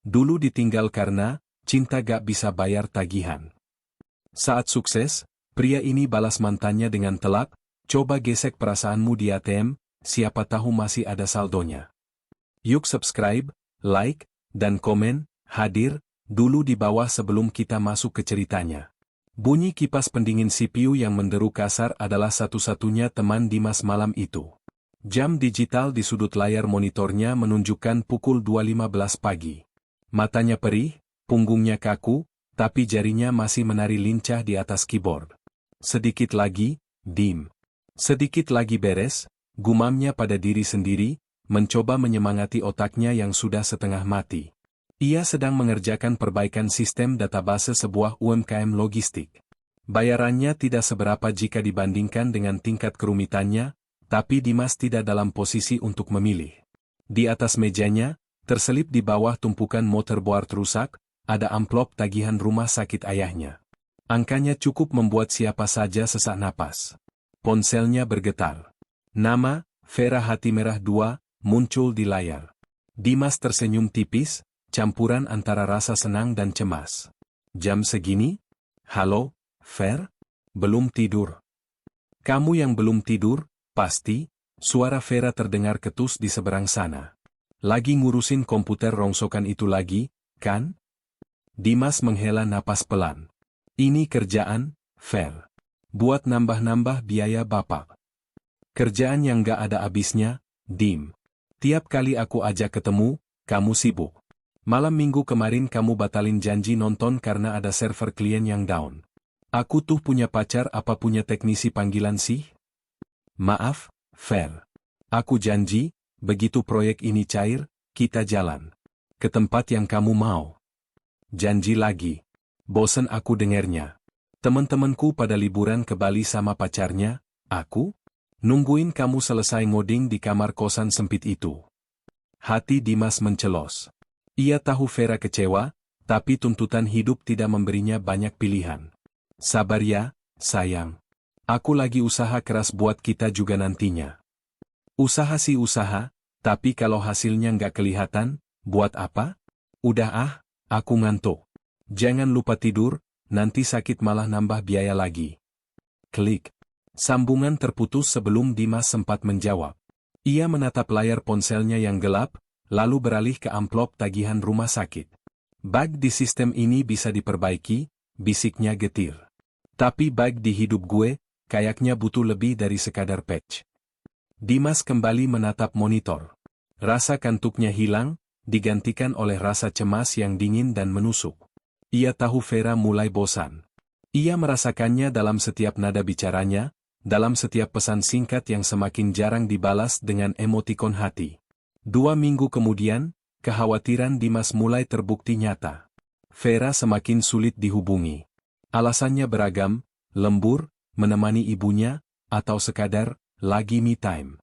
Dulu ditinggal karena cinta gak bisa bayar tagihan. Saat sukses, pria ini balas mantannya dengan telak, coba gesek perasaanmu di ATM, siapa tahu masih ada saldonya. Yuk subscribe, like, dan komen, hadir, dulu di bawah sebelum kita masuk ke ceritanya. Bunyi kipas pendingin CPU yang menderu kasar adalah satu-satunya teman Dimas malam itu. Jam digital di sudut layar monitornya menunjukkan pukul 2.15 pagi. Matanya perih, punggungnya kaku, tapi jarinya masih menari lincah di atas keyboard. Sedikit lagi, dim. Sedikit lagi beres, gumamnya pada diri sendiri, mencoba menyemangati otaknya yang sudah setengah mati. Ia sedang mengerjakan perbaikan sistem database sebuah UMKM logistik. Bayarannya tidak seberapa jika dibandingkan dengan tingkat kerumitannya, tapi Dimas tidak dalam posisi untuk memilih. Di atas mejanya, terselip di bawah tumpukan motherboard rusak, ada amplop tagihan rumah sakit ayahnya. Angkanya cukup membuat siapa saja sesak napas. Ponselnya bergetar. Nama, Vera Hati Merah 2, muncul di layar. Dimas tersenyum tipis, campuran antara rasa senang dan cemas. Jam segini? Halo, Ver? Belum tidur? Kamu yang belum tidur? Pasti, suara Vera terdengar ketus di seberang sana. Lagi ngurusin komputer rongsokan itu lagi, kan? Dimas menghela napas pelan. Ini kerjaan, Ver. Buat nambah-nambah biaya bapak. Kerjaan yang gak ada habisnya, Dim. Tiap kali aku ajak ketemu, kamu sibuk. Malam minggu kemarin kamu batalin janji nonton karena ada server klien yang down. Aku tuh punya pacar apa punya teknisi panggilan sih? Maaf, Ver. Aku janji, begitu proyek ini cair, kita jalan. Ke tempat yang kamu mau. Janji lagi. Bosen aku dengernya. Temen-temenku pada liburan ke Bali sama pacarnya, aku? Nungguin kamu selesai ngoding di kamar kosan sempit itu. Hati Dimas mencelos. Ia tahu Vera kecewa, tapi tuntutan hidup tidak memberinya banyak pilihan. Sabar ya, sayang. Aku lagi usaha keras buat kita juga nantinya. Usaha sih usaha, tapi kalau hasilnya nggak kelihatan, buat apa? Udah aku ngantuk. Jangan lupa tidur, nanti sakit malah nambah biaya lagi. Klik. Sambungan terputus sebelum Dimas sempat menjawab. Ia menatap layar ponselnya yang gelap, lalu beralih ke amplop tagihan rumah sakit. Bug di sistem ini bisa diperbaiki, bisiknya getir. Tapi bug di hidup gue, kayaknya butuh lebih dari sekadar patch. Dimas kembali menatap monitor. Rasa kantuknya hilang, digantikan oleh rasa cemas yang dingin dan menusuk. Ia tahu Vera mulai bosan. Ia merasakannya dalam setiap nada bicaranya, dalam setiap pesan singkat yang semakin jarang dibalas dengan emotikon hati. 2 minggu kemudian, kekhawatiran Dimas mulai terbukti nyata. Vera semakin sulit dihubungi. Alasannya beragam, lembur, menemani ibunya, atau sekadar, lagi me time.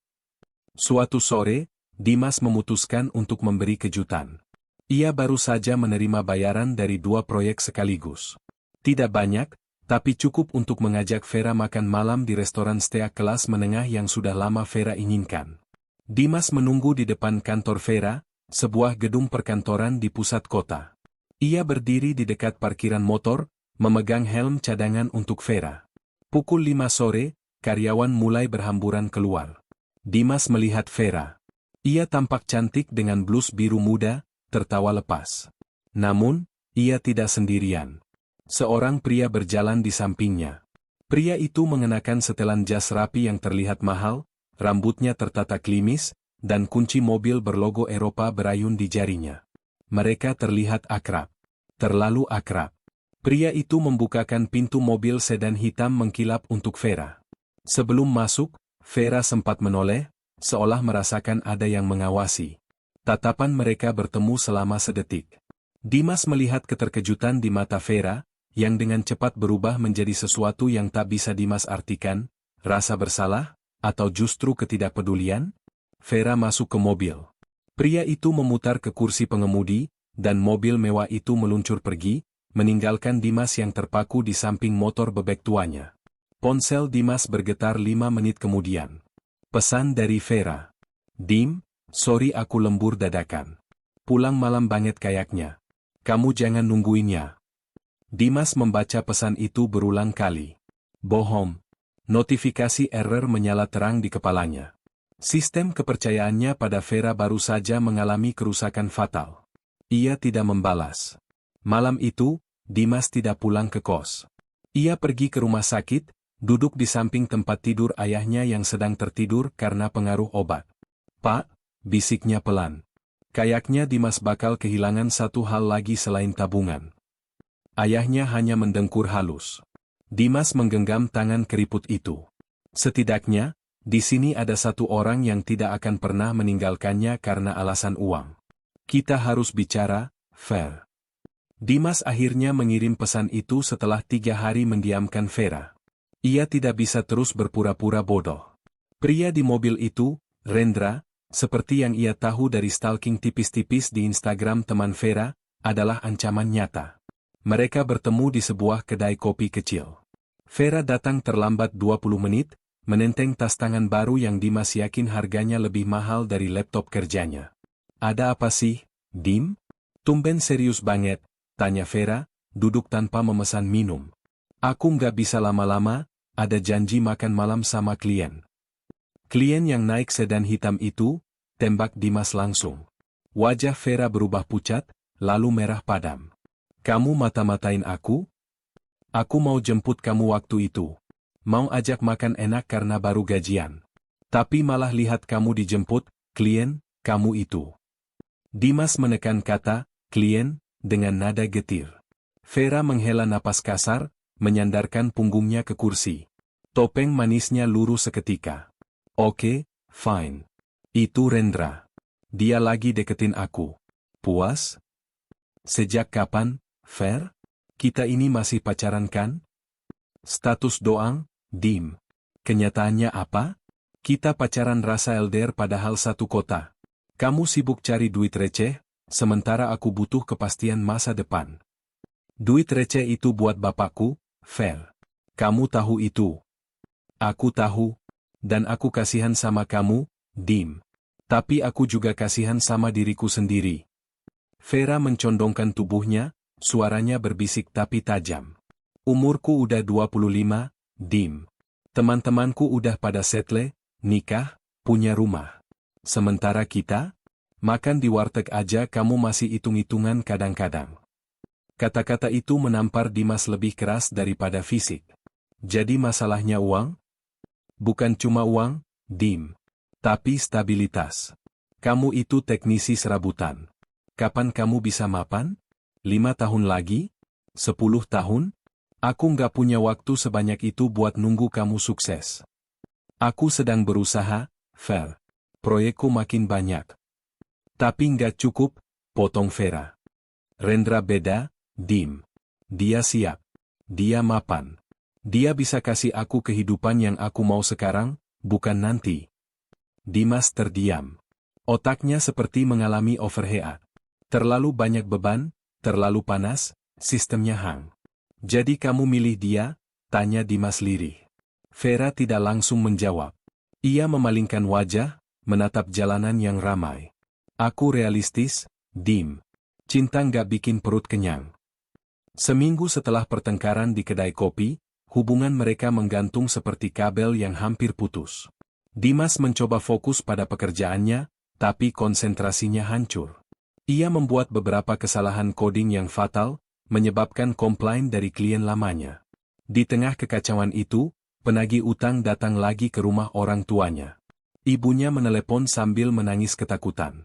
Suatu sore, Dimas memutuskan untuk memberi kejutan. Ia baru saja menerima bayaran dari 2 proyek sekaligus. Tidak banyak, tapi cukup untuk mengajak Vera makan malam di restoran steak kelas menengah yang sudah lama Vera inginkan. Dimas menunggu di depan kantor Vera, sebuah gedung perkantoran di pusat kota. Ia berdiri di dekat parkiran motor, memegang helm cadangan untuk Vera. Pukul 5 sore, karyawan mulai berhamburan keluar. Dimas melihat Vera. Ia tampak cantik dengan blus biru muda, tertawa lepas. Namun, ia tidak sendirian. Seorang pria berjalan di sampingnya. Pria itu mengenakan setelan jas rapi yang terlihat mahal, rambutnya tertata klimis, dan kunci mobil berlogo Eropa berayun di jarinya. Mereka terlihat akrab. Terlalu akrab. Pria itu membukakan pintu mobil sedan hitam mengkilap untuk Vera. Sebelum masuk, Vera sempat menoleh, seolah merasakan ada yang mengawasi. Tatapan mereka bertemu selama sedetik. Dimas melihat keterkejutan di mata Vera, yang dengan cepat berubah menjadi sesuatu yang tak bisa Dimas artikan, rasa bersalah, atau justru ketidakpedulian? Vera masuk ke mobil. Pria itu memutar ke kursi pengemudi, dan mobil mewah itu meluncur pergi, meninggalkan Dimas yang terpaku di samping motor bebek tuanya. Ponsel Dimas bergetar 5 menit kemudian. Pesan dari Vera. Dim, sorry aku lembur dadakan. Pulang malam banget kayaknya. Kamu jangan nungguinnya. Dimas membaca pesan itu berulang kali. Bohong. Notifikasi error menyala terang di kepalanya. Sistem kepercayaannya pada Vera baru saja mengalami kerusakan fatal. Ia tidak membalas. Malam itu, Dimas tidak pulang ke kos. Ia pergi ke rumah sakit, duduk di samping tempat tidur ayahnya yang sedang tertidur karena pengaruh obat. "Pak," bisiknya pelan. Kayaknya Dimas bakal kehilangan satu hal lagi selain tabungan. Ayahnya hanya mendengkur halus. Dimas menggenggam tangan keriput itu. Setidaknya, di sini ada satu orang yang tidak akan pernah meninggalkannya karena alasan uang. Kita harus bicara, Fer. Dimas akhirnya mengirim pesan itu setelah 3 hari mendiamkan Vera. Ia tidak bisa terus berpura-pura bodoh. Pria di mobil itu, Rendra, seperti yang ia tahu dari stalking tipis-tipis di Instagram teman Vera, adalah ancaman nyata. Mereka bertemu di sebuah kedai kopi kecil. Vera datang terlambat 20 menit, menenteng tas tangan baru yang Dimas yakin harganya lebih mahal dari laptop kerjanya. "Ada apa sih, Dim? Tumben serius banget," tanya Vera, duduk tanpa memesan minum. "Aku nggak bisa lama-lama, ada janji makan malam sama klien." Klien yang naik sedan hitam itu, tembak Dimas langsung. Wajah Vera berubah pucat, lalu merah padam. "Kamu mata-matain aku? Aku mau jemput kamu waktu itu. Mau ajak makan enak karena baru gajian. Tapi malah lihat kamu dijemput, klien, kamu itu." Dimas menekan kata, klien, dengan nada getir. Vera menghela napas kasar, menyandarkan punggungnya ke kursi. Topeng manisnya lurus seketika. "Oke, fine. Itu Rendra. Dia lagi deketin aku. Puas? Sejak kapan, Fer? Kita ini masih pacaran kan? Status doang, Dim. Kenyataannya apa? Kita pacaran rasa LDR padahal satu kota. Kamu sibuk cari duit receh, sementara aku butuh kepastian masa depan. Duit receh itu buat bapakku, Fer. Kamu tahu itu. Aku tahu. Dan aku kasihan sama kamu, Dim. Tapi aku juga kasihan sama diriku sendiri." Vera mencondongkan tubuhnya, suaranya berbisik tapi tajam. "Umurku udah 25, Dim. Teman-temanku udah pada setle, nikah, punya rumah. Sementara kita, makan di warteg aja kamu masih hitung-hitungan kadang-kadang." Kata-kata itu menampar Dimas lebih keras daripada fisik. "Jadi masalahnya uang? Bukan cuma uang, Dim. Tapi stabilitas. Kamu itu teknisi serabutan. Kapan kamu bisa mapan? 5 tahun lagi? 10 tahun? Aku nggak punya waktu sebanyak itu buat nunggu kamu sukses. Aku sedang berusaha, Fer. Proyekku makin banyak." "Tapi nggak cukup," potong Vera. "Rendra beda, Dim. Dia siap. Dia mapan. Dia bisa kasih aku kehidupan yang aku mau sekarang, bukan nanti." Dimas terdiam. Otaknya seperti mengalami overheat. Terlalu banyak beban, terlalu panas, sistemnya hang. "Jadi kamu milih dia?" tanya Dimas lirih. Vera tidak langsung menjawab. Ia memalingkan wajah, menatap jalanan yang ramai. "Aku realistis, Dim. Cinta nggak bikin perut kenyang." Seminggu setelah pertengkaran di kedai kopi, hubungan mereka menggantung seperti kabel yang hampir putus. Dimas mencoba fokus pada pekerjaannya, tapi konsentrasinya hancur. Ia membuat beberapa kesalahan coding yang fatal, menyebabkan komplain dari klien lamanya. Di tengah kekacauan itu, penagih utang datang lagi ke rumah orang tuanya. Ibunya menelepon sambil menangis ketakutan.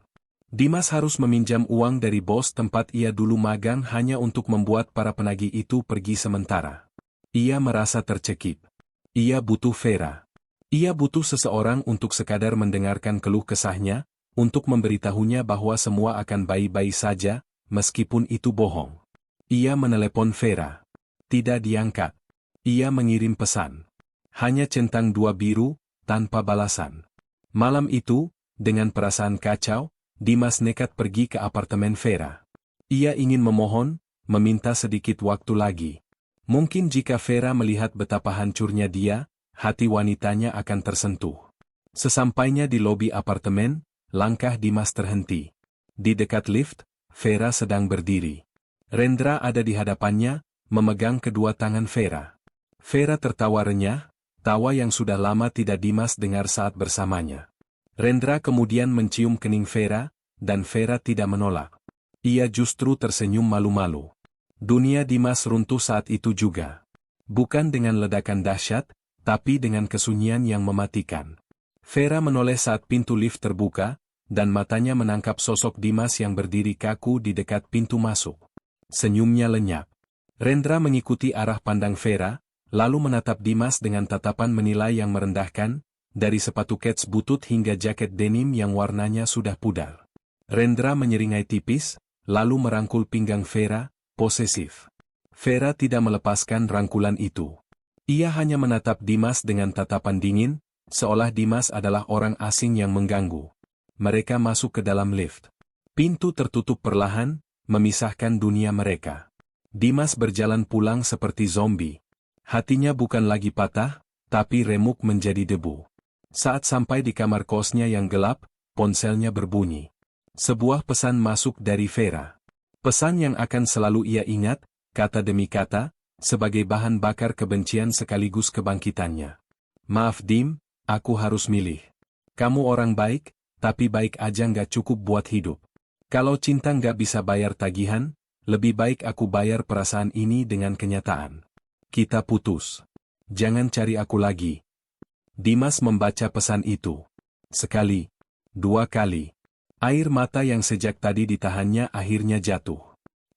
Dimas harus meminjam uang dari bos tempat ia dulu magang hanya untuk membuat para penagih itu pergi sementara. Ia merasa tercekik. Ia butuh Vera. Ia butuh seseorang untuk sekadar mendengarkan keluh kesahnya, untuk memberitahunya bahwa semua akan baik-baik saja, meskipun itu bohong. Ia menelepon Vera. Tidak diangkat. Ia mengirim pesan. Hanya centang 2 biru, tanpa balasan. Malam itu, dengan perasaan kacau, Dimas nekat pergi ke apartemen Vera. Ia ingin memohon, meminta sedikit waktu lagi. Mungkin jika Vera melihat betapa hancurnya dia, hati wanitanya akan tersentuh. Sesampainya di lobi apartemen, langkah Dimas terhenti. Di dekat lift, Vera sedang berdiri. Rendra ada di hadapannya, memegang kedua tangan Vera. Vera tertawa renyah, tawa yang sudah lama tidak Dimas dengar saat bersamanya. Rendra kemudian mencium kening Vera, dan Vera tidak menolak. Ia justru tersenyum malu-malu. Dunia Dimas runtuh saat itu juga. Bukan dengan ledakan dahsyat, tapi dengan kesunyian yang mematikan. Vera menoleh saat pintu lift terbuka, dan matanya menangkap sosok Dimas yang berdiri kaku di dekat pintu masuk. Senyumnya lenyap. Rendra mengikuti arah pandang Vera, lalu menatap Dimas dengan tatapan menilai yang merendahkan, dari sepatu kets butut hingga jaket denim yang warnanya sudah pudar. Rendra menyeringai tipis, lalu merangkul pinggang Vera, posesif. Vera tidak melepaskan rangkulan itu. Ia hanya menatap Dimas dengan tatapan dingin, seolah Dimas adalah orang asing yang mengganggu. Mereka masuk ke dalam lift. Pintu tertutup perlahan, memisahkan dunia mereka. Dimas berjalan pulang seperti zombie. Hatinya bukan lagi patah, tapi remuk menjadi debu. Saat sampai di kamar kosnya yang gelap, ponselnya berbunyi. Sebuah pesan masuk dari Vera. Pesan yang akan selalu ia ingat, kata demi kata, sebagai bahan bakar kebencian sekaligus kebangkitannya. Maaf Dim, aku harus milih. Kamu orang baik, tapi baik aja nggak cukup buat hidup. Kalau cinta nggak bisa bayar tagihan, lebih baik aku bayar perasaan ini dengan kenyataan. Kita putus. Jangan cari aku lagi. Dimas membaca pesan itu. Sekali. 2 kali. Air mata yang sejak tadi ditahannya akhirnya jatuh.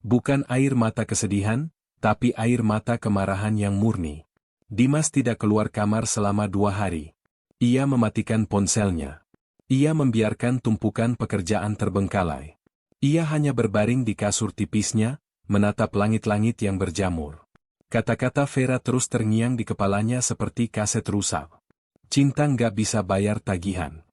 Bukan air mata kesedihan, tapi air mata kemarahan yang murni. Dimas tidak keluar kamar selama 2 hari. Ia mematikan ponselnya. Ia membiarkan tumpukan pekerjaan terbengkalai. Ia hanya berbaring di kasur tipisnya, menatap langit-langit yang berjamur. Kata-kata Vera terus terngiang di kepalanya seperti kaset rusak. Cinta nggak bisa bayar tagihan.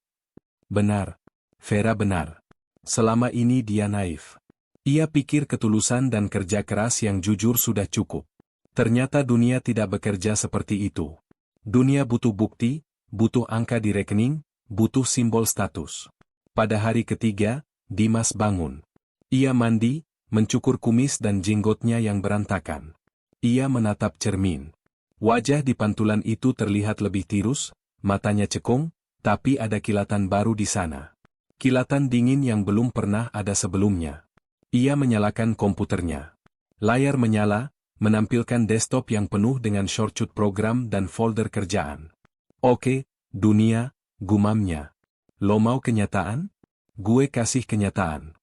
Benar. Vera benar. Selama ini dia naif. Ia pikir ketulusan dan kerja keras yang jujur sudah cukup. Ternyata dunia tidak bekerja seperti itu. Dunia butuh bukti, butuh angka di rekening, butuh simbol status. Pada hari ketiga, Dimas bangun. Ia mandi, mencukur kumis dan jenggotnya yang berantakan. Ia menatap cermin. Wajah di pantulan itu terlihat lebih tirus, matanya cekung, tapi ada kilatan baru di sana. Kilatan dingin yang belum pernah ada sebelumnya. Ia menyalakan komputernya. Layar menyala, menampilkan desktop yang penuh dengan shortcut program dan folder kerjaan. Oke, dunia, gumamnya. Lo mau kenyataan? Gue kasih kenyataan.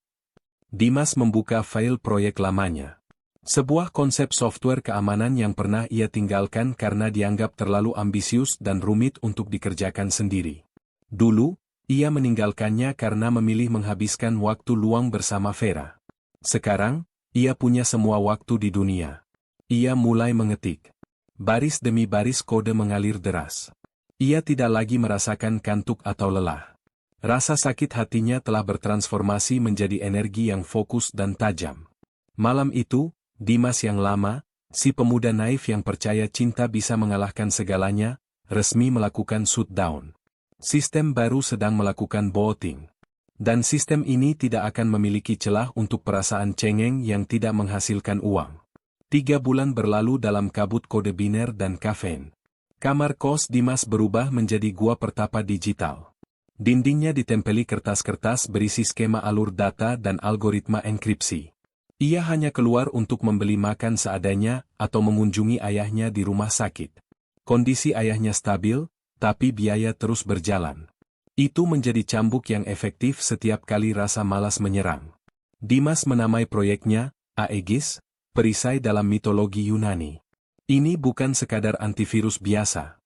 Dimas membuka file proyek lamanya. Sebuah konsep software keamanan yang pernah ia tinggalkan karena dianggap terlalu ambisius dan rumit untuk dikerjakan sendiri. Dulu, ia meninggalkannya karena memilih menghabiskan waktu luang bersama Vera. Sekarang, ia punya semua waktu di dunia. Ia mulai mengetik. Baris demi baris kode mengalir deras. Ia tidak lagi merasakan kantuk atau lelah. Rasa sakit hatinya telah bertransformasi menjadi energi yang fokus dan tajam. Malam itu, Dimas yang lama, si pemuda naif yang percaya cinta bisa mengalahkan segalanya, resmi melakukan shutdown. Sistem baru sedang melakukan booting. Dan sistem ini tidak akan memiliki celah untuk perasaan cengeng yang tidak menghasilkan uang. 3 bulan berlalu dalam kabut kode biner dan kafein. Kamar kos Dimas berubah menjadi gua pertapa digital. Dindingnya ditempeli kertas-kertas berisi skema alur data dan algoritma enkripsi. Ia hanya keluar untuk membeli makan seadanya atau mengunjungi ayahnya di rumah sakit. Kondisi ayahnya stabil, tapi biaya terus berjalan. Itu menjadi cambuk yang efektif setiap kali rasa malas menyerang. Dimas menamai proyeknya, Aegis, perisai dalam mitologi Yunani. Ini bukan sekadar antivirus biasa.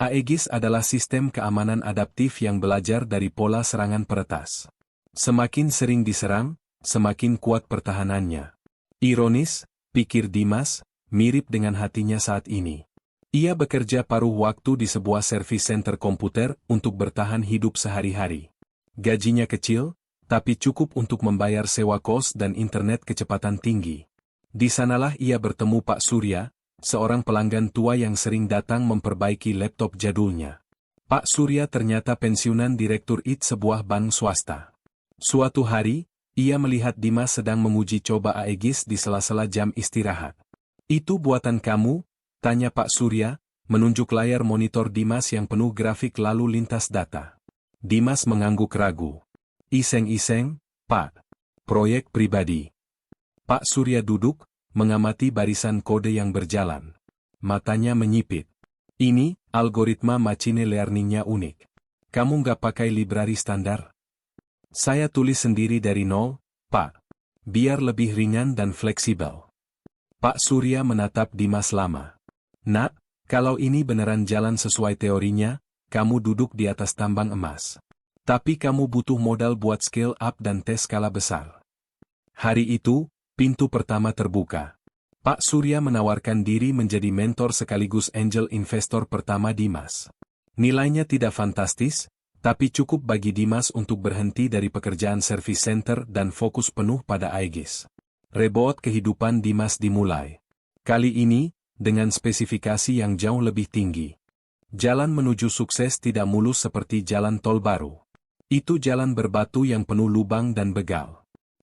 Aegis adalah sistem keamanan adaptif yang belajar dari pola serangan peretas. Semakin sering diserang, semakin kuat pertahanannya. Ironis, pikir Dimas, mirip dengan hatinya saat ini. Ia bekerja paruh waktu di sebuah service center komputer untuk bertahan hidup sehari-hari. Gajinya kecil, tapi cukup untuk membayar sewa kos dan internet kecepatan tinggi. Di sanalah ia bertemu Pak Surya, seorang pelanggan tua yang sering datang memperbaiki laptop jadulnya. Pak Surya ternyata pensiunan direktur IT sebuah bank swasta. Suatu hari, Ia melihat Dimas sedang menguji coba Aegis di sela-sela jam istirahat. "Itu buatan kamu?" tanya Pak Surya, menunjuk layar monitor Dimas yang penuh grafik lalu lintas data. Dimas mengangguk ragu. "Iseng-iseng, Pak. Proyek pribadi." Pak Surya duduk, mengamati barisan kode yang berjalan. Matanya menyipit. "Ini, algoritma machine learning-nya unik. Kamu nggak pakai library standar?" "Saya tulis sendiri dari nol, Pak. Biar lebih ringan dan fleksibel." Pak Surya menatap Dimas lama. "Nak, kalau ini beneran jalan sesuai teorinya, kamu duduk di atas tambang emas. Tapi kamu butuh modal buat scale up dan tes skala besar." Hari itu, pintu pertama terbuka. Pak Surya menawarkan diri menjadi mentor sekaligus angel investor pertama Dimas. Nilainya tidak fantastis, tapi cukup bagi Dimas untuk berhenti dari pekerjaan service center dan fokus penuh pada Aegis. Rebot kehidupan Dimas dimulai. Kali ini, dengan spesifikasi yang jauh lebih tinggi. Jalan menuju sukses tidak mulus seperti jalan tol baru. Itu jalan berbatu yang penuh lubang dan begal.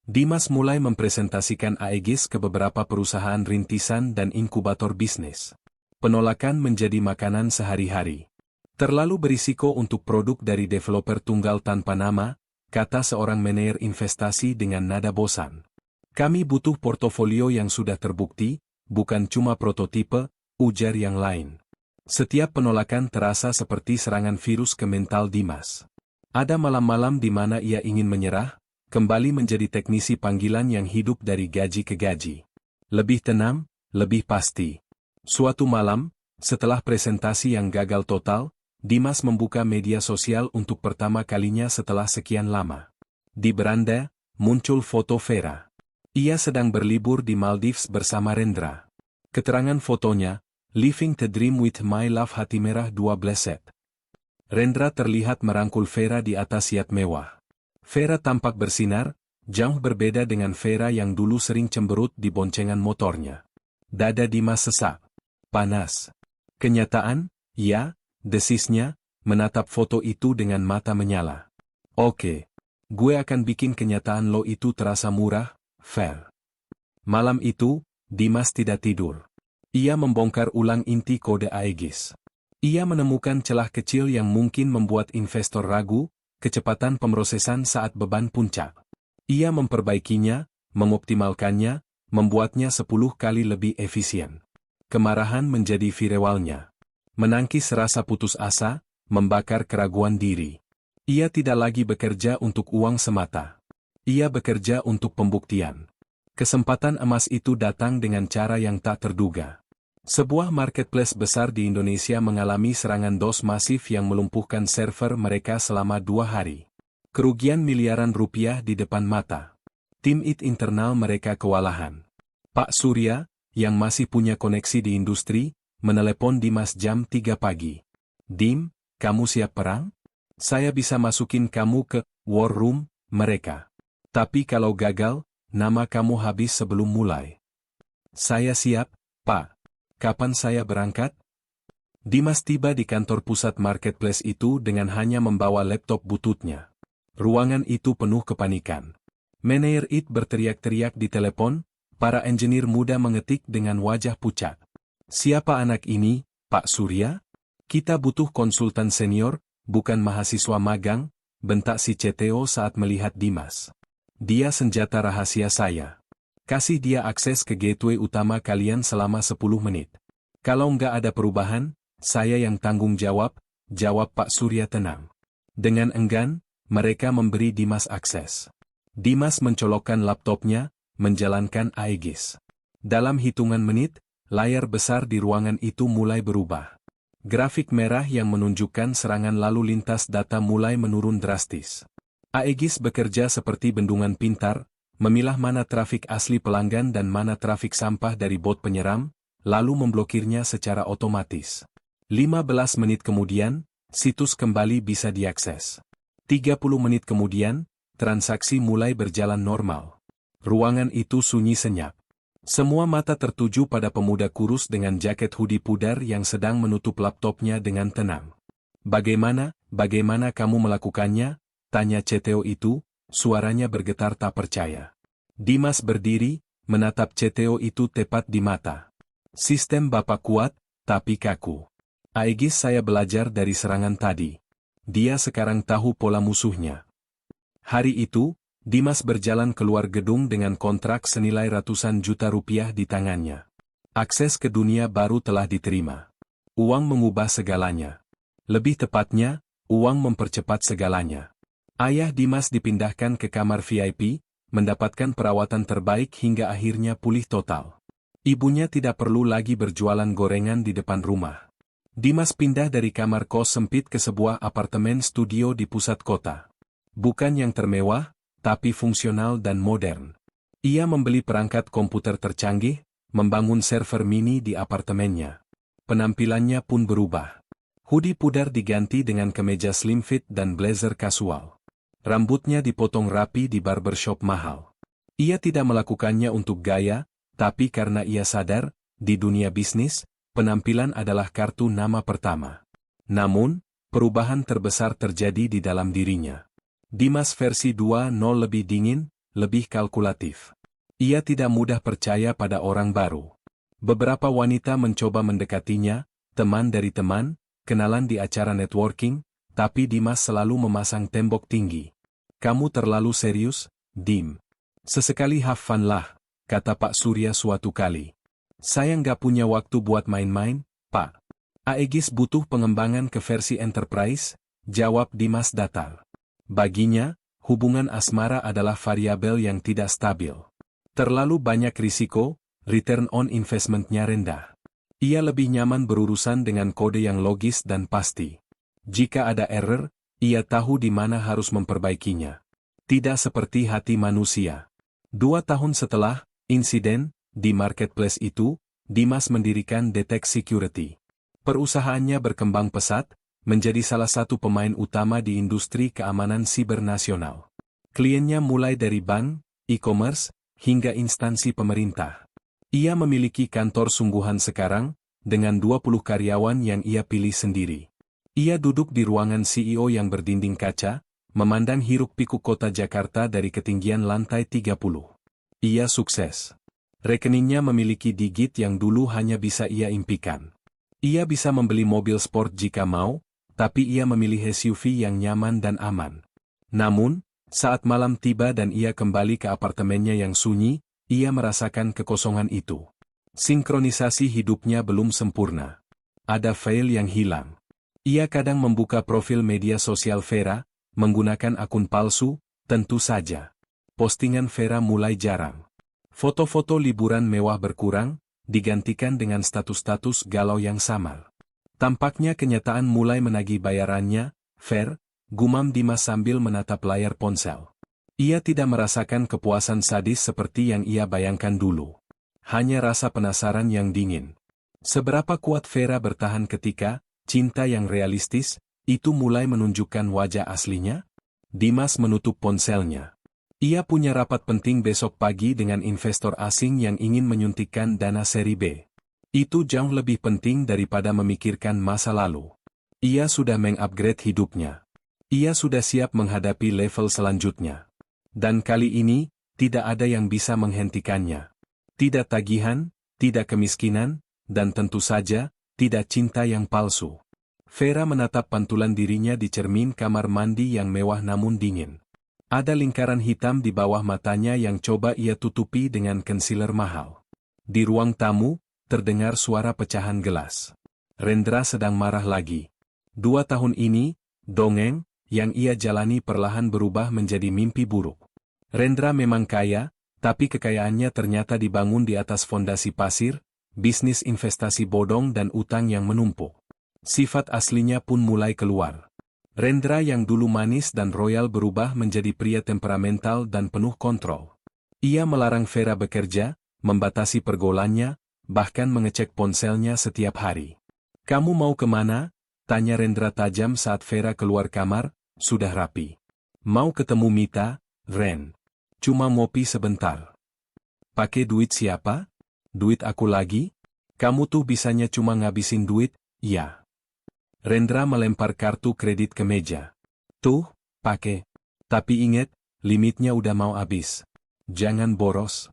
Dimas mulai mempresentasikan Aegis ke beberapa perusahaan rintisan dan inkubator bisnis. Penolakan menjadi makanan sehari-hari. "Terlalu berisiko untuk produk dari developer tunggal tanpa nama," kata seorang manajer investasi dengan nada bosan. "Kami butuh portofolio yang sudah terbukti, bukan cuma prototipe," ujar yang lain. Setiap penolakan terasa seperti serangan virus ke mental Dimas. Ada malam-malam di mana ia ingin menyerah, kembali menjadi teknisi panggilan yang hidup dari gaji ke gaji. Lebih tenang, lebih pasti. Suatu malam, setelah presentasi yang gagal total, Dimas membuka media sosial untuk pertama kalinya setelah sekian lama. Di beranda, muncul foto Vera. Ia sedang berlibur di Maldives bersama Rendra. Keterangan fotonya, "Living the Dream with My Love Hati Merah 12 set." Rendra terlihat merangkul Vera di atas yacht mewah. Vera tampak bersinar, jauh berbeda dengan Vera yang dulu sering cemberut di boncengan motornya. Dada Dimas sesak. Panas. Kenyataan, ya, desisnya, menatap foto itu dengan mata menyala. "Oke. Gue akan bikin kenyataan lo itu terasa murah, fair." Malam itu, Dimas tidak tidur. Ia membongkar ulang inti kode Aegis. Ia menemukan celah kecil yang mungkin membuat investor ragu, kecepatan pemrosesan saat beban puncak. Ia memperbaikinya, mengoptimalkannya, membuatnya 10 kali lebih efisien. Kemarahan menjadi firewalnya. Menangkis rasa putus asa, membakar keraguan diri. Ia tidak lagi bekerja untuk uang semata. Ia bekerja untuk pembuktian. Kesempatan emas itu datang dengan cara yang tak terduga. Sebuah marketplace besar di Indonesia mengalami serangan DOS masif yang melumpuhkan server mereka selama 2 hari. Kerugian miliaran rupiah di depan mata. Tim IT internal mereka kewalahan. Pak Surya, yang masih punya koneksi di industri, menelepon Dimas jam 3 pagi. "Dim, kamu siap perang? Saya bisa masukin kamu ke war room mereka. Tapi kalau gagal, nama kamu habis sebelum mulai." "Saya siap, Pak. Kapan saya berangkat?" Dimas tiba di kantor pusat marketplace itu dengan hanya membawa laptop bututnya. Ruangan itu penuh kepanikan. Manajer IT berteriak-teriak di telepon, para engineer muda mengetik dengan wajah pucat. "Siapa anak ini, Pak Surya? Kita butuh konsultan senior, bukan mahasiswa magang," bentak si CTO saat melihat Dimas. "Dia senjata rahasia saya. Kasih dia akses ke gateway utama kalian selama 10 menit. Kalau nggak ada perubahan, saya yang tanggung jawab," jawab Pak Surya tenang. Dengan enggan, mereka memberi Dimas akses. Dimas mencolokkan laptopnya, menjalankan Aegis. Dalam hitungan menit, layar besar di ruangan itu mulai berubah. Grafik merah yang menunjukkan serangan lalu lintas data mulai menurun drastis. Aegis bekerja seperti bendungan pintar, memilah mana trafik asli pelanggan dan mana trafik sampah dari bot penyeram, lalu memblokirnya secara otomatis. 15 menit kemudian, situs kembali bisa diakses. 30 menit kemudian, transaksi mulai berjalan normal. Ruangan itu sunyi senyap. Semua mata tertuju pada pemuda kurus dengan jaket hoodie pudar yang sedang menutup laptopnya dengan tenang. Bagaimana kamu melakukannya?" tanya CTO itu, Suaranya bergetar tak percaya. Dimas berdiri, menatap CTO itu tepat di mata. Sistem Bapak kuat, tapi kaku. Aegis, saya belajar dari serangan tadi. Dia sekarang tahu pola musuhnya. Hari itu, Dimas berjalan keluar gedung dengan kontrak senilai ratusan juta rupiah di tangannya. Akses ke dunia baru telah diterima. Uang mengubah segalanya. Lebih tepatnya, uang mempercepat segalanya. Ayah Dimas dipindahkan ke kamar VIP, mendapatkan perawatan terbaik hingga akhirnya pulih total. Ibunya tidak perlu lagi berjualan gorengan di depan rumah. Dimas pindah dari kamar kos sempit ke sebuah apartemen studio di pusat kota. Bukan yang termewah, tapi fungsional dan modern. Ia membeli perangkat komputer tercanggih, membangun server mini di apartemennya. Penampilannya pun berubah. Hoodie pudar diganti dengan kemeja slim fit dan blazer kasual. Rambutnya dipotong rapi di barbershop mahal. Ia tidak melakukannya untuk gaya, tapi karena ia sadar, di dunia bisnis, penampilan adalah kartu nama pertama. Namun, perubahan terbesar terjadi di dalam dirinya. Dimas versi 2.0 lebih dingin, lebih kalkulatif. Ia tidak mudah percaya pada orang baru. Beberapa wanita mencoba mendekatinya, teman dari teman, kenalan di acara networking, tapi Dimas selalu memasang tembok tinggi. Kamu terlalu serius, Dim. Sesekali have fun lah, kata Pak Surya suatu kali. Saya nggak punya waktu buat main-main, Pak. Aegis butuh pengembangan ke versi enterprise, jawab Dimas datar. Baginya, hubungan asmara adalah variabel yang tidak stabil. Terlalu banyak risiko, return on investment-nya rendah. Ia lebih nyaman berurusan dengan kode yang logis dan pasti. Jika ada error, ia tahu di mana harus memperbaikinya. Tidak seperti hati manusia. 2 tahun setelah insiden di marketplace itu, Dimas mendirikan Detek Security. Perusahaannya berkembang pesat, menjadi salah satu pemain utama di industri keamanan siber nasional. Kliennya mulai dari bank, e-commerce, hingga instansi pemerintah. Ia memiliki kantor sungguhan sekarang, dengan 20 karyawan yang ia pilih sendiri. Ia duduk di ruangan CEO yang berdinding kaca, memandang hiruk-pikuk kota Jakarta dari ketinggian lantai 30. Ia sukses. Rekeningnya memiliki digit yang dulu hanya bisa ia impikan. Ia bisa membeli mobil sport jika mau, tapi ia memilih SUV yang nyaman dan aman. Namun, saat malam tiba dan ia kembali ke apartemennya yang sunyi, ia merasakan kekosongan itu. Sinkronisasi hidupnya belum sempurna. Ada file yang hilang. Ia kadang membuka profil media sosial Vera, menggunakan akun palsu, tentu saja. Postingan Vera mulai jarang. Foto-foto liburan mewah berkurang, digantikan dengan status-status galau yang samar. Tampaknya kenyataan mulai menagih bayarannya, Ver, gumam Dimas sambil menatap layar ponsel. Ia tidak merasakan kepuasan sadis seperti yang ia bayangkan dulu. Hanya rasa penasaran yang dingin. Seberapa kuat Vera bertahan ketika cinta yang realistis itu mulai menunjukkan wajah aslinya? Dimas menutup ponselnya. Ia punya rapat penting besok pagi dengan investor asing yang ingin menyuntikkan dana seri B. Itu jauh lebih penting daripada memikirkan masa lalu. Ia sudah mengupgrade hidupnya. Ia sudah siap menghadapi level selanjutnya. Dan kali ini, tidak ada yang bisa menghentikannya. Tidak tagihan, tidak kemiskinan, dan tentu saja, tidak cinta yang palsu. Vera menatap pantulan dirinya di cermin kamar mandi yang mewah namun dingin. Ada lingkaran hitam di bawah matanya yang coba ia tutupi dengan concealer mahal. Di ruang tamu, terdengar suara pecahan gelas. Rendra sedang marah lagi. 2 tahun ini, dongeng, yang ia jalani perlahan berubah menjadi mimpi buruk. Rendra memang kaya, tapi kekayaannya ternyata dibangun di atas fondasi pasir, bisnis investasi bodong dan utang yang menumpuk. Sifat aslinya pun mulai keluar. Rendra yang dulu manis dan royal berubah menjadi pria temperamental dan penuh kontrol. Ia melarang Vera bekerja, membatasi pergaulannya, bahkan mengecek ponselnya setiap hari. Kamu mau kemana? Tanya Rendra tajam saat Vera keluar kamar, sudah rapi. Mau ketemu Mita, Ren. Cuma ngopi sebentar. Pakai duit siapa? Duit aku lagi? Kamu tuh bisanya cuma ngabisin duit, ya. Rendra melempar kartu kredit ke meja. Tuh, pakai. Tapi ingat, limitnya udah mau habis. Jangan boros.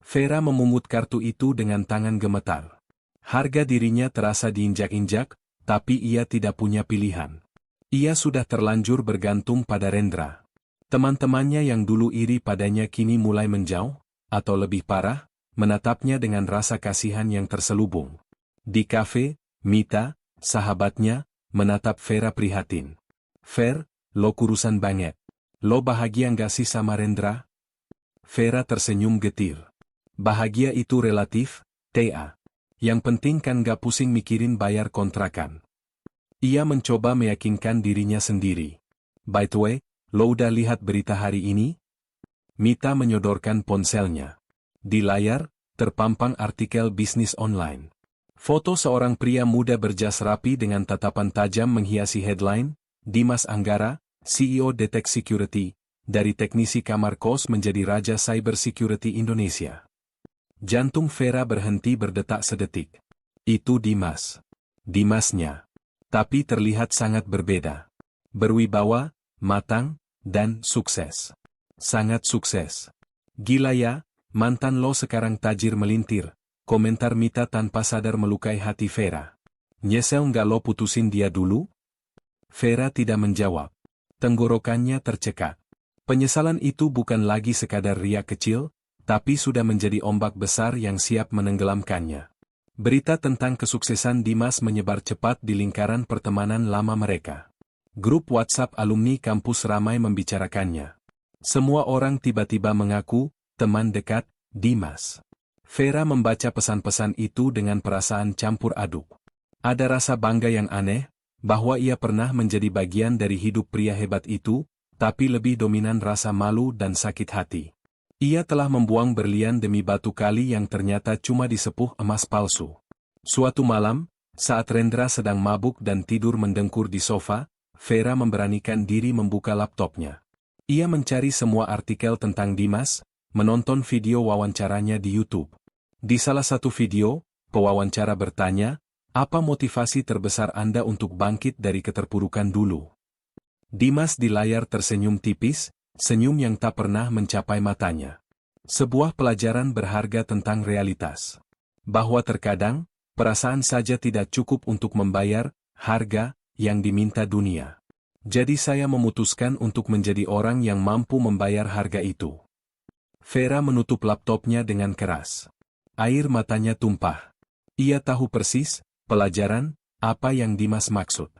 Vera memungut kartu itu dengan tangan gemetar. Harga dirinya terasa diinjak-injak, tapi ia tidak punya pilihan. Ia sudah terlanjur bergantung pada Rendra. Teman-temannya yang dulu iri padanya kini mulai menjauh, atau lebih parah, menatapnya dengan rasa kasihan yang terselubung. Di kafe, Mita, sahabatnya, menatap Vera prihatin. Ver, lo kurusan banget. Lo bahagia nggak sih sama Rendra? Vera tersenyum getir. Bahagia itu relatif, TA. Yang penting kan gak pusing mikirin bayar kontrakan. Ia mencoba meyakinkan dirinya sendiri. By the way, lo udah lihat berita hari ini? Mita menyodorkan ponselnya. Di layar, terpampang artikel bisnis online. Foto seorang pria muda berjas rapi dengan tatapan tajam menghiasi headline, Dimas Anggara, CEO Detek Security, dari teknisi kamar kos menjadi raja cyber security Indonesia. Jantung Vera berhenti berdetak sedetik. Itu Dimas. Dimasnya. Tapi terlihat sangat berbeda. Berwibawa, matang, dan sukses. Sangat sukses. Gila ya, mantan lo sekarang tajir melintir, komentar Mita tanpa sadar melukai hati Vera. Nyesel nggak lo putusin dia dulu? Vera tidak menjawab. Tenggorokannya tercekat. Penyesalan itu bukan lagi sekadar riak kecil, tapi sudah menjadi ombak besar yang siap menenggelamkannya. Berita tentang kesuksesan Dimas menyebar cepat di lingkaran pertemanan lama mereka. Grup WhatsApp alumni kampus ramai membicarakannya. Semua orang tiba-tiba mengaku, teman dekat, Dimas. Vera membaca pesan-pesan itu dengan perasaan campur aduk. Ada rasa bangga yang aneh, bahwa ia pernah menjadi bagian dari hidup pria hebat itu, tapi lebih dominan rasa malu dan sakit hati. Ia telah membuang berlian demi batu kali yang ternyata cuma disepuh emas palsu. Suatu malam, saat Rendra sedang mabuk dan tidur mendengkur di sofa, Vera memberanikan diri membuka laptopnya. Ia mencari semua artikel tentang Dimas, menonton video wawancaranya di YouTube. Di salah satu video, pewawancara bertanya, apa motivasi terbesar Anda untuk bangkit dari keterpurukan dulu? Dimas di layar tersenyum tipis, senyum yang tak pernah mencapai matanya. Sebuah pelajaran berharga tentang realitas. Bahwa terkadang, perasaan saja tidak cukup untuk membayar harga yang diminta dunia. Jadi saya memutuskan untuk menjadi orang yang mampu membayar harga itu. Vera menutup laptopnya dengan keras. Air matanya tumpah. Ia tahu persis, pelajaran, apa yang Dimas maksud.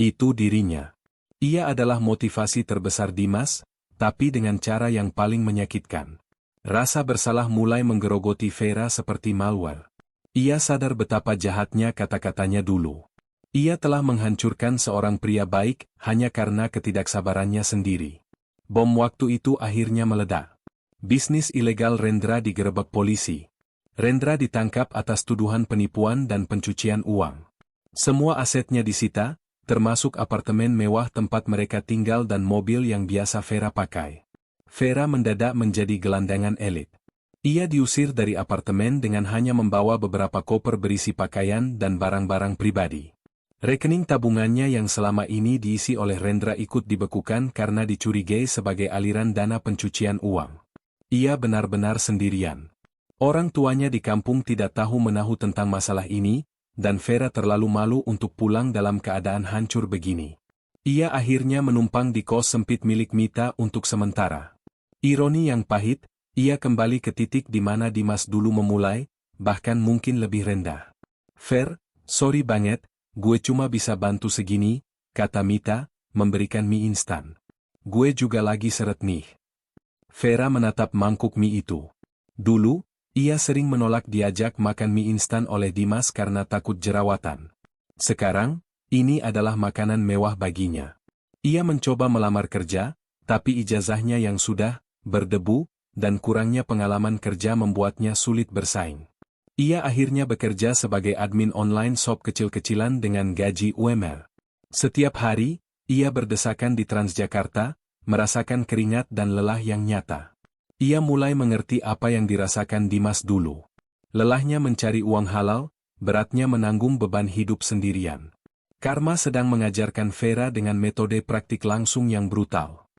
Itu dirinya. Ia adalah motivasi terbesar Dimas, tapi dengan cara yang paling menyakitkan. Rasa bersalah mulai menggerogoti Vera seperti malware. Ia sadar betapa jahatnya kata-katanya dulu. Ia telah menghancurkan seorang pria baik hanya karena ketidaksabarannya sendiri. Bom waktu itu akhirnya meledak. Bisnis ilegal Rendra digerebek polisi. Rendra ditangkap atas tuduhan penipuan dan pencucian uang. Semua asetnya disita, termasuk apartemen mewah tempat mereka tinggal dan mobil yang biasa Vera pakai. Vera mendadak menjadi gelandangan elit. Ia diusir dari apartemen dengan hanya membawa beberapa koper berisi pakaian dan barang-barang pribadi. Rekening tabungannya yang selama ini diisi oleh Rendra ikut dibekukan karena dicurigai sebagai aliran dana pencucian uang. Ia benar-benar sendirian. Orang tuanya di kampung tidak tahu menahu tentang masalah ini, dan Vera terlalu malu untuk pulang dalam keadaan hancur begini. Ia akhirnya menumpang di kos sempit milik Mita untuk sementara. Ironi yang pahit, ia kembali ke titik di mana Dimas dulu memulai, bahkan mungkin lebih rendah. Ver, sorry banget, gue cuma bisa bantu segini, kata Mita, memberikan mie instan. Gue juga lagi seret nih. Vera menatap mangkuk mie itu. Dulu, ia sering menolak diajak makan mie instan oleh Dimas karena takut jerawatan. Sekarang, ini adalah makanan mewah baginya. Ia mencoba melamar kerja, tapi ijazahnya yang sudah berdebu, dan kurangnya pengalaman kerja membuatnya sulit bersaing. Ia akhirnya bekerja sebagai admin online shop kecil-kecilan dengan gaji UMR. Setiap hari, ia berdesakan di Transjakarta, merasakan keringat dan lelah yang nyata. Ia mulai mengerti apa yang dirasakan Dimas dulu. Lelahnya mencari uang halal, beratnya menanggung beban hidup sendirian. Karma sedang mengajarkan Vera dengan metode praktik langsung yang brutal.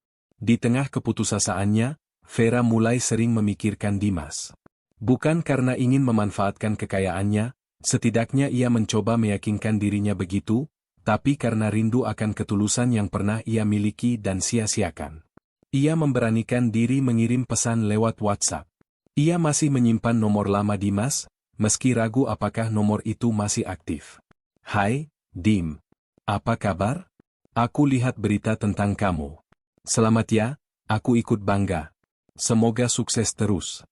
Di tengah keputusasaannya, Vera mulai sering memikirkan Dimas. Bukan karena ingin memanfaatkan kekayaannya, setidaknya ia mencoba meyakinkan dirinya begitu, tapi karena rindu akan ketulusan yang pernah ia miliki dan sia-siakan. Ia memberanikan diri mengirim pesan lewat WhatsApp. Ia masih menyimpan nomor lama Dimas, meski ragu apakah nomor itu masih aktif. Hai, Dim. Apa kabar? Aku lihat berita tentang kamu. Selamat ya, aku ikut bangga. Semoga sukses terus.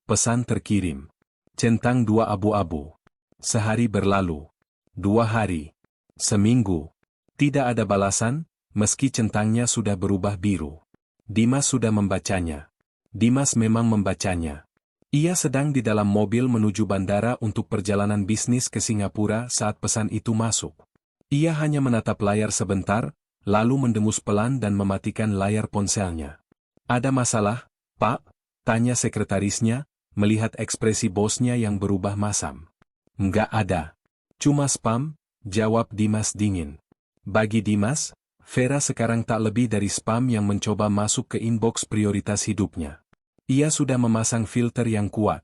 Pesan terkirim. Centang 2 abu-abu. Sehari berlalu. 2 hari. Seminggu. Tidak ada balasan, meski centangnya sudah berubah biru. Dimas sudah membacanya. Dimas memang membacanya. Ia sedang di dalam mobil menuju bandara untuk perjalanan bisnis ke Singapura saat pesan itu masuk. Ia hanya menatap layar sebentar, lalu mendengus pelan dan mematikan layar ponselnya. Ada masalah, Pak? Tanya sekretarisnya, melihat ekspresi bosnya yang berubah masam. Enggak ada. Cuma spam, jawab Dimas dingin. Bagi Dimas, Vera sekarang tak lebih dari spam yang mencoba masuk ke inbox prioritas hidupnya. Ia sudah memasang filter yang kuat.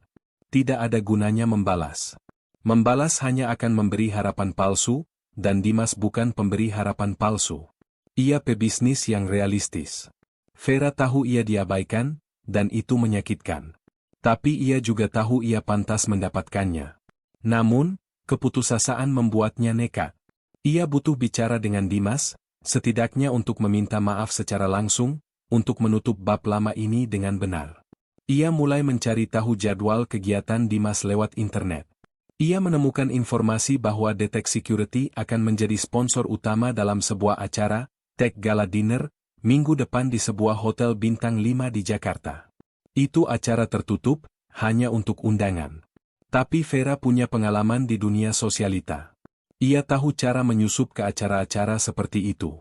Tidak ada gunanya membalas. Membalas hanya akan memberi harapan palsu, dan Dimas bukan pemberi harapan palsu. Ia pebisnis yang realistis. Vera tahu ia diabaikan, dan itu menyakitkan. Tapi ia juga tahu ia pantas mendapatkannya. Namun, keputusasaan membuatnya nekat. Ia butuh bicara dengan Dimas, setidaknya untuk meminta maaf secara langsung, untuk menutup bab lama ini dengan benar. Ia mulai mencari tahu jadwal kegiatan Dimas lewat internet. Ia menemukan informasi bahwa Detek Security akan menjadi sponsor utama dalam sebuah acara, Tech Gala Dinner, minggu depan di sebuah hotel bintang 5 di Jakarta. Itu acara tertutup, hanya untuk undangan. Tapi Vera punya pengalaman di dunia sosialita. Ia tahu cara menyusup ke acara-acara seperti itu.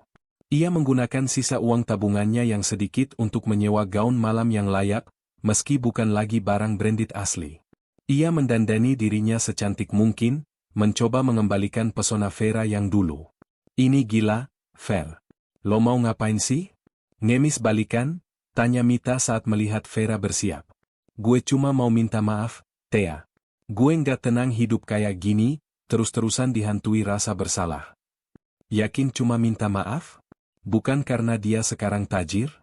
Ia menggunakan sisa uang tabungannya yang sedikit untuk menyewa gaun malam yang layak, meski bukan lagi barang branded asli. Ia mendandani dirinya secantik mungkin, mencoba mengembalikan pesona Vera yang dulu. Ini gila, Ver. Lo mau ngapain sih? Ngemis balikan? Tanya Mita saat melihat Vera bersiap. Gue cuma mau minta maaf, Thea. Gue nggak tenang hidup kayak gini, terus-terusan dihantui rasa bersalah. Yakin cuma minta maaf? Bukan karena dia sekarang tajir?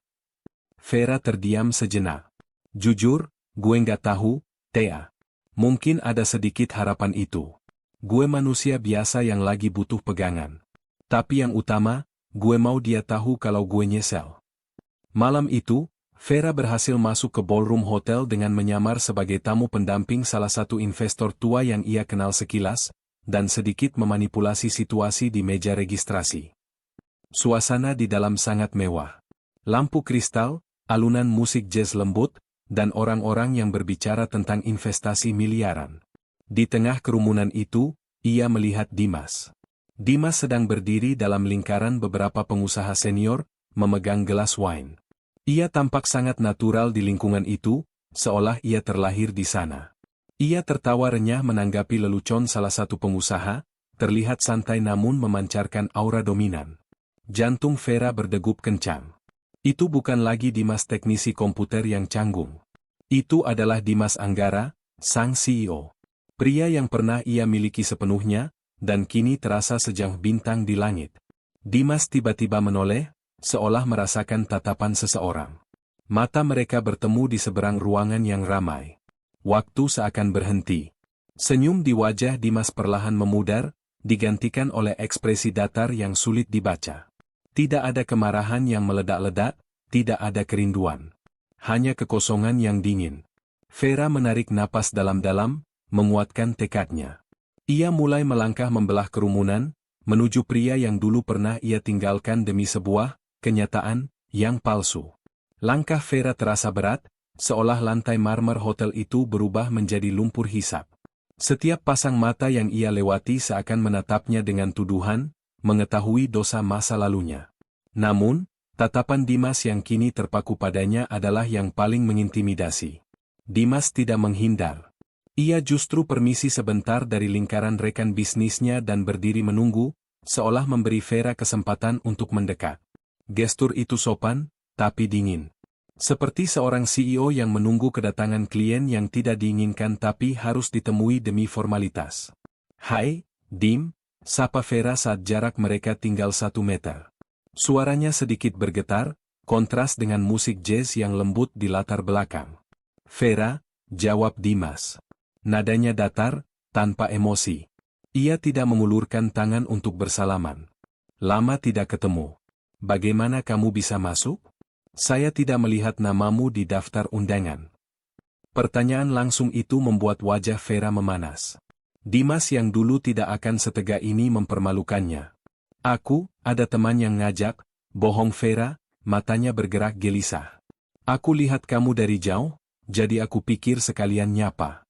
Vera terdiam sejenak. Jujur, gue nggak tahu, Thea. Mungkin ada sedikit harapan itu. Gue manusia biasa yang lagi butuh pegangan. Tapi yang utama, gue mau dia tahu kalau gue nyesel. Malam itu, Vera berhasil masuk ke ballroom hotel dengan menyamar sebagai tamu pendamping salah satu investor tua yang ia kenal sekilas, dan sedikit memanipulasi situasi di meja registrasi. Suasana di dalam sangat mewah. Lampu kristal, alunan musik jazz lembut, dan orang-orang yang berbicara tentang investasi miliaran. Di tengah kerumunan itu, ia melihat Dimas. Dimas sedang berdiri dalam lingkaran beberapa pengusaha senior, memegang gelas wine. Ia tampak sangat natural di lingkungan itu, seolah ia terlahir di sana. Ia tertawa renyah menanggapi lelucon salah satu pengusaha, terlihat santai namun memancarkan aura dominan. Jantung Vera berdegup kencang. Itu bukan lagi Dimas teknisi komputer yang canggung. Itu adalah Dimas Anggara, sang CEO. Pria yang pernah ia miliki sepenuhnya, dan kini terasa sejauh bintang di langit. Dimas tiba-tiba menoleh, seolah merasakan tatapan seseorang. Mata mereka bertemu di seberang ruangan yang ramai. Waktu seakan berhenti. Senyum di wajah Dimas perlahan memudar, digantikan oleh ekspresi datar yang sulit dibaca. Tidak ada kemarahan yang meledak-ledak, tidak ada kerinduan. Hanya kekosongan yang dingin. Vera menarik napas dalam-dalam, menguatkan tekadnya. Ia mulai melangkah membelah kerumunan, menuju pria yang dulu pernah ia tinggalkan demi sebuah kenyataan yang palsu. Langkah Vera terasa berat, seolah lantai marmer hotel itu berubah menjadi lumpur hisap. Setiap pasang mata yang ia lewati seakan menatapnya dengan tuduhan, mengetahui dosa masa lalunya. Namun, tatapan Dimas yang kini terpaku padanya adalah yang paling mengintimidasi. Dimas tidak menghindar. Ia justru permisi sebentar dari lingkaran rekan bisnisnya dan berdiri menunggu, seolah memberi Vera kesempatan untuk mendekat. Gestur itu sopan, tapi dingin. Seperti seorang CEO yang menunggu kedatangan klien yang tidak diinginkan tapi harus ditemui demi formalitas. "Hai, Dim," sapa Vera saat jarak mereka tinggal 1 meter. Suaranya sedikit bergetar, kontras dengan musik jazz yang lembut di latar belakang. "Vera," jawab Dimas. Nadanya datar, tanpa emosi. Ia tidak mengulurkan tangan untuk bersalaman. "Lama tidak ketemu. Bagaimana kamu bisa masuk? Saya tidak melihat namamu di daftar undangan." Pertanyaan langsung itu membuat wajah Vera memanas. Dimas yang dulu tidak akan setegak ini mempermalukannya. Ada teman yang ngajak," bohong Vera, matanya bergerak gelisah. "Aku lihat kamu dari jauh, jadi aku pikir sekalian nyapa."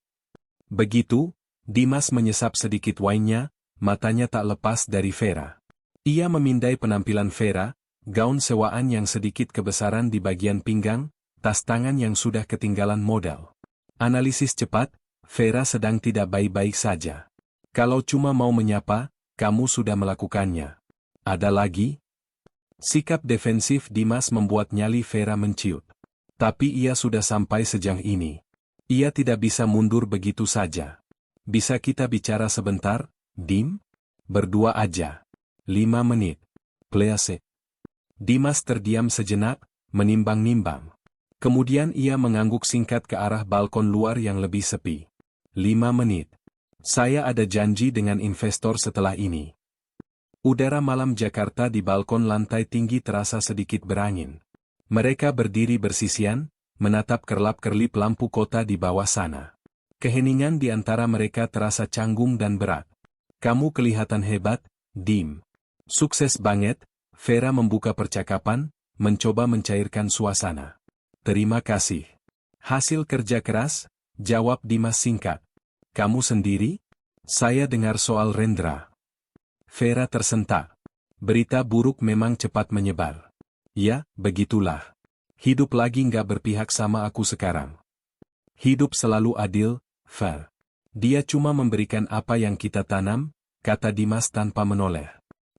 Begitu, Dimas menyesap sedikit wine-nya, matanya tak lepas dari Vera. Ia memindai penampilan Vera, gaun sewaan yang sedikit kebesaran di bagian pinggang, tas tangan yang sudah ketinggalan model. Analisis cepat, Vera sedang tidak baik-baik saja. Kalau cuma mau menyapa, kamu sudah melakukannya. Ada lagi? Sikap defensif Dimas membuat nyali Vera menciut. Tapi ia sudah sampai sejauh ini. Ia tidak bisa mundur begitu saja. "Bisa kita bicara sebentar, Dim? Berdua aja. 5 menit. Please." Dimas terdiam sejenak, menimbang-nimbang. Kemudian ia mengangguk singkat ke arah balkon luar yang lebih sepi. 5 menit. Saya ada janji dengan investor setelah ini. Udara malam Jakarta di balkon lantai tinggi terasa sedikit berangin. Mereka berdiri bersisian, menatap kerlap-kerlip lampu kota di bawah sana. Keheningan di antara mereka terasa canggung dan berat. "Kamu kelihatan hebat, Dim. Sukses banget." Vera membuka percakapan, mencoba mencairkan suasana. "Terima kasih. Hasil kerja keras," jawab Dimas singkat. "Kamu sendiri? Saya dengar soal Rendra." Vera tersentak. Berita buruk memang cepat menyebar. "Ya, begitulah. Hidup lagi nggak berpihak sama aku sekarang. Hidup selalu adil, fair. Dia cuma memberikan apa yang kita tanam," kata Dimas tanpa menoleh.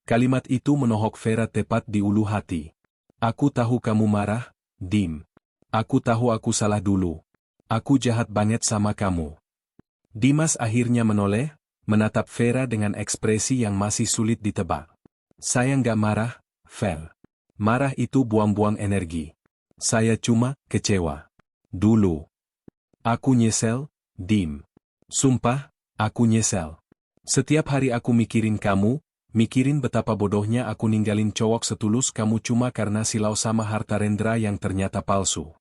Kalimat itu menohok Vera tepat di ulu hati. "Aku tahu kamu marah, Dim. Aku tahu aku salah dulu. Aku jahat banget sama kamu." Dimas akhirnya menoleh, menatap Vera dengan ekspresi yang masih sulit ditebak. "Saya nggak marah, Ver. Marah itu buang-buang energi. Saya cuma kecewa. Dulu. Aku nyesel, Dim. Sumpah, aku nyesel. Setiap hari aku mikirin kamu, mikirin betapa bodohnya aku ninggalin cowok setulus kamu cuma karena silau sama harta Rendra yang ternyata palsu."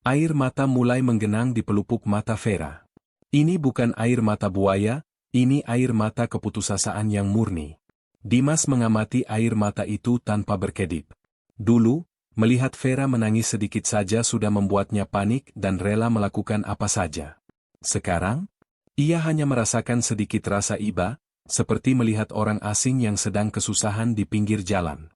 Air mata mulai menggenang di pelupuk mata Vera. Ini bukan air mata buaya, ini air mata keputusasaan yang murni. Dimas mengamati air mata itu tanpa berkedip. Dulu, melihat Vera menangis sedikit saja sudah membuatnya panik dan rela melakukan apa saja. Sekarang, ia hanya merasakan sedikit rasa iba, seperti melihat orang asing yang sedang kesusahan di pinggir jalan.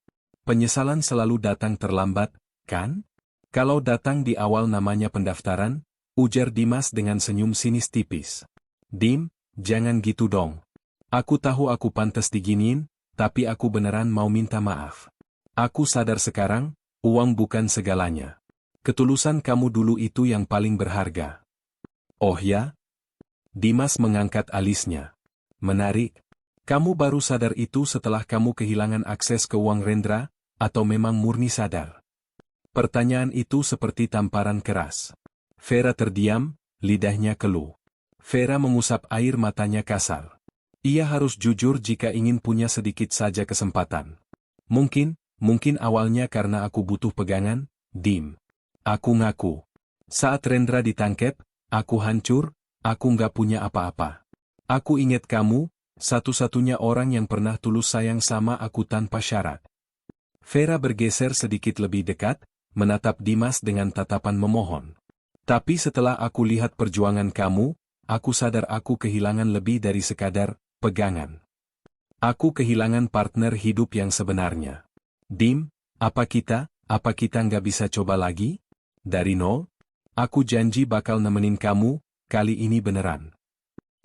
Penyesalan selalu datang terlambat, kan? Kalau datang di awal namanya pendaftaran, ujar Dimas dengan senyum sinis tipis. "Dim, jangan gitu dong. Aku tahu aku pantas diginiin, tapi aku beneran mau minta maaf. Aku sadar sekarang, uang bukan segalanya. Ketulusan kamu dulu itu yang paling berharga." "Oh ya?" Dimas mengangkat alisnya. "Menarik. Kamu baru sadar itu setelah kamu kehilangan akses ke uang Rendra, atau memang murni sadar?" Pertanyaan itu seperti tamparan keras. Vera terdiam, lidahnya keluh. Vera mengusap air matanya kasar. Ia harus jujur jika ingin punya sedikit saja kesempatan. Mungkin awalnya karena aku butuh pegangan, Dim. Aku ngaku. Saat Rendra ditangkap, aku hancur, aku nggak punya apa-apa. Aku ingat kamu, satu-satunya orang yang pernah tulus sayang sama aku tanpa syarat." Vera bergeser sedikit lebih dekat, menatap Dimas dengan tatapan memohon. "Tapi setelah aku lihat perjuangan kamu, aku sadar aku kehilangan lebih dari sekadar pegangan. Aku kehilangan partner hidup yang sebenarnya. Dim, apa kita nggak bisa coba lagi? Dari nol? Aku janji bakal nemenin kamu, kali ini beneran."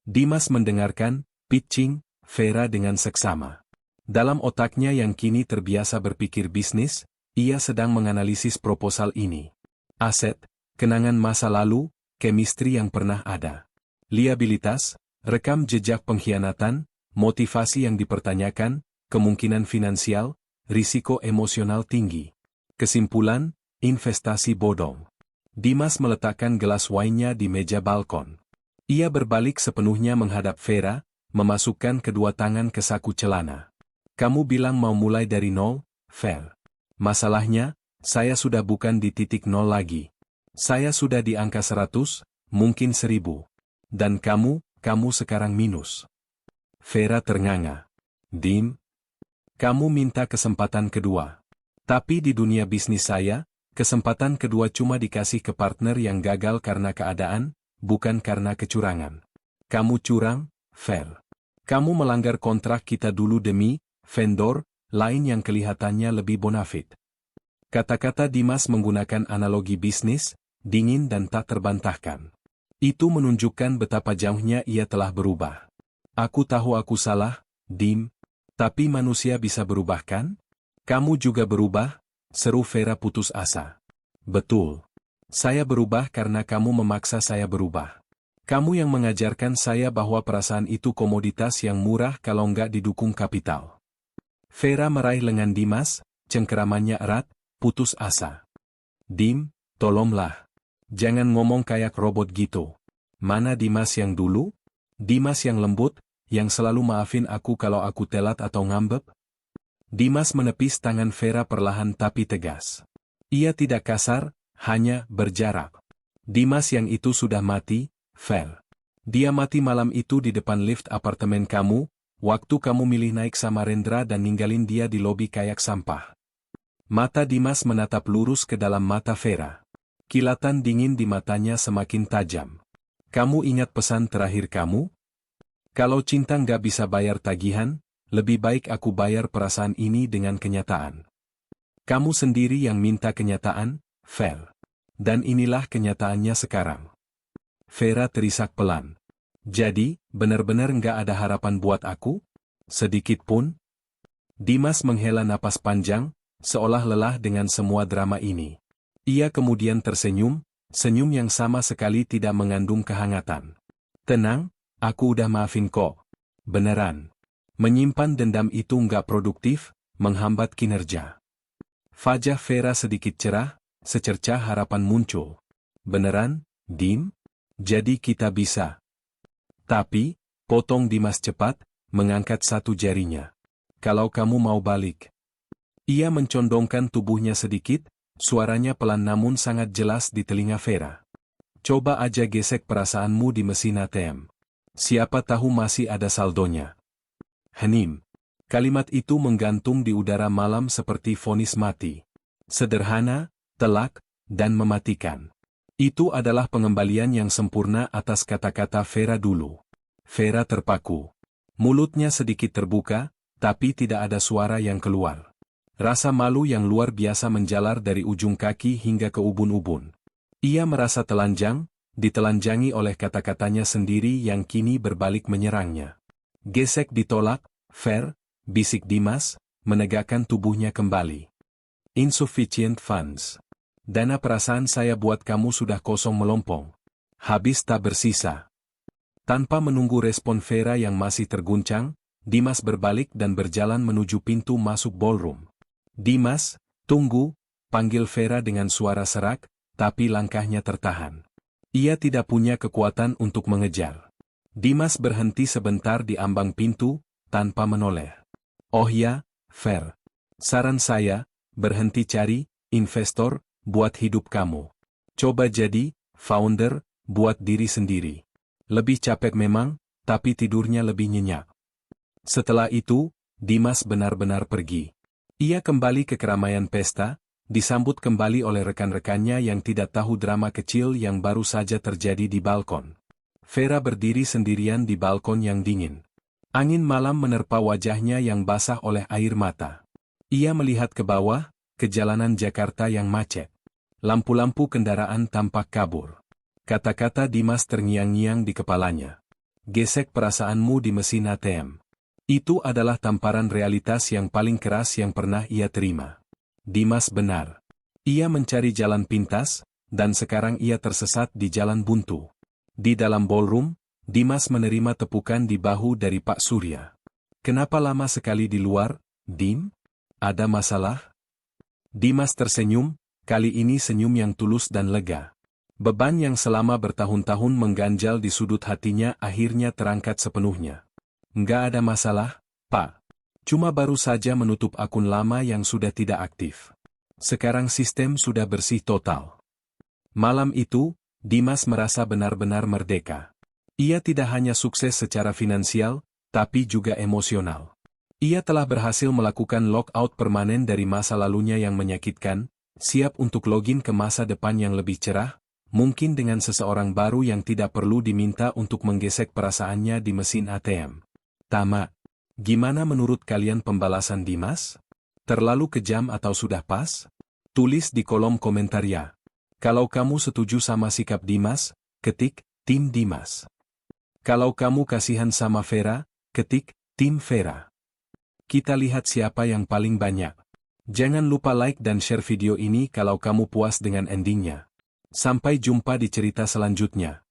Dimas mendengarkan, pitching, Vera dengan seksama. Dalam otaknya yang kini terbiasa berpikir bisnis, Ia sedang menganalisis proposal ini. Aset, kenangan masa lalu, chemistry yang pernah ada. Liabilitas, rekam jejak pengkhianatan, motivasi yang dipertanyakan, kemungkinan finansial, risiko emosional tinggi. Kesimpulan, investasi bodong. Dimas meletakkan gelas wine-nya di meja balkon. Ia berbalik sepenuhnya menghadap Vera, memasukkan kedua tangan ke saku celana. Kamu bilang mau mulai dari nol, Ver. Masalahnya, saya sudah bukan di titik nol lagi. Saya sudah di angka 100, mungkin 1000. Dan kamu sekarang minus. Vera ternganga. Dim, kamu minta kesempatan kedua. Tapi di dunia bisnis saya, kesempatan kedua cuma dikasih ke partner yang gagal karena keadaan, bukan karena kecurangan. Kamu curang, Ver. Kamu melanggar kontrak kita dulu demi vendor lain yang kelihatannya lebih bonafit. Kata-kata Dimas menggunakan analogi bisnis, dingin dan tak terbantahkan. Itu menunjukkan betapa jauhnya ia telah berubah. Aku tahu aku salah, Dim. Tapi manusia bisa berubah kan? Kamu juga berubah? Seru Vera putus asa. Betul. Saya berubah karena kamu memaksa saya berubah. Kamu yang mengajarkan saya bahwa perasaan itu komoditas yang murah kalau nggak didukung kapital. Vera meraih lengan Dimas, cengkeramannya erat, putus asa. Dim, tolonglah. Jangan ngomong kayak robot gitu. Mana Dimas yang dulu? Dimas yang lembut, yang selalu maafin aku kalau aku telat atau ngambek? Dimas menepis tangan Vera perlahan tapi tegas. Ia tidak kasar, hanya berjarak. Dimas yang itu sudah mati, Ver. Dia mati malam itu di depan lift apartemen kamu, waktu kamu milih naik sama Rendra dan ninggalin dia di lobi kayak sampah. Mata Dimas menatap lurus ke dalam mata Vera. Kilatan dingin di matanya semakin tajam. Kamu ingat pesan terakhir kamu? Kalau cinta nggak bisa bayar tagihan, lebih baik aku bayar perasaan ini dengan kenyataan. Kamu sendiri yang minta kenyataan, Ver. Dan inilah kenyataannya sekarang. Vera terisak pelan. Jadi, benar-benar nggak ada harapan buat aku? Sedikit pun? Dimas menghela napas panjang, seolah lelah dengan semua drama ini. Ia kemudian tersenyum, senyum yang sama sekali tidak mengandung kehangatan. Tenang, aku udah maafin kok. Beneran. Menyimpan dendam itu nggak produktif, menghambat kinerja. Wajah Vera sedikit cerah, secercah harapan muncul. Beneran, Dim? Jadi kita bisa. Tapi, potong Dimas cepat, mengangkat satu jarinya. Kalau kamu mau balik. Ia mencondongkan tubuhnya sedikit, suaranya pelan namun sangat jelas di telinga Vera. Coba aja gesek perasaanmu di mesin ATM. Siapa tahu masih ada saldonya. Hening. Kalimat itu menggantung di udara malam seperti vonis mati. Sederhana, telak, dan mematikan. Itu adalah pengembalian yang sempurna atas kata-kata Vera dulu. Vera terpaku. Mulutnya sedikit terbuka, tapi tidak ada suara yang keluar. Rasa malu yang luar biasa menjalar dari ujung kaki hingga ke ubun-ubun. Ia merasa telanjang, ditelanjangi oleh kata-katanya sendiri yang kini berbalik menyerangnya. Gesek ditolak, Ver, bisik Dimas, menegakkan tubuhnya kembali. Insufficient funds. Dana perasaan saya buat kamu sudah kosong melompong. Habis tak bersisa. Tanpa menunggu respon Vera yang masih terguncang, Dimas berbalik dan berjalan menuju pintu masuk ballroom. Dimas, tunggu, panggil Vera dengan suara serak, tapi langkahnya tertahan. Ia tidak punya kekuatan untuk mengejar. Dimas berhenti sebentar di ambang pintu, tanpa menoleh. Oh ya, Ver. Saran saya, berhenti cari investor buat hidup kamu. Coba jadi founder buat diri sendiri. Lebih capek memang, tapi tidurnya lebih nyenyak. Setelah itu, Dimas benar-benar pergi. Ia kembali ke keramaian pesta, disambut kembali oleh rekan-rekannya yang tidak tahu drama kecil yang baru saja terjadi di balkon. Vera berdiri sendirian di balkon yang dingin. Angin malam menerpa wajahnya yang basah oleh air mata. Ia melihat ke bawah, ke jalanan Jakarta yang macet. Lampu-lampu kendaraan tampak kabur. Kata-kata Dimas terngiang-ngiang di kepalanya. Gesek perasaanmu di mesin ATM. Itu adalah tamparan realitas yang paling keras yang pernah ia terima. Dimas benar. Ia mencari jalan pintas, dan sekarang ia tersesat di jalan buntu. Di dalam ballroom, Dimas menerima tepukan di bahu dari Pak Surya. Kenapa lama sekali di luar, Dim? Ada masalah? Dimas tersenyum, kali ini senyum yang tulus dan lega. Beban yang selama bertahun-tahun mengganjal di sudut hatinya akhirnya terangkat sepenuhnya. Nggak ada masalah, Pak. Cuma baru saja menutup akun lama yang sudah tidak aktif. Sekarang sistem sudah bersih total. Malam itu, Dimas merasa benar-benar merdeka. Ia tidak hanya sukses secara finansial, tapi juga emosional. Ia telah berhasil melakukan lockout permanen dari masa lalunya yang menyakitkan, siap untuk login ke masa depan yang lebih cerah, mungkin dengan seseorang baru yang tidak perlu diminta untuk menggesek perasaannya di mesin ATM. Tamat. Gimana menurut kalian pembalasan Dimas? Terlalu kejam atau sudah pas? Tulis di kolom komentar ya. Kalau kamu setuju sama sikap Dimas, ketik, Tim Dimas. Kalau kamu kasihan sama Vera, ketik, Tim Vera. Kita lihat siapa yang paling banyak. Jangan lupa like dan share video ini kalau kamu puas dengan endingnya. Sampai jumpa di cerita selanjutnya.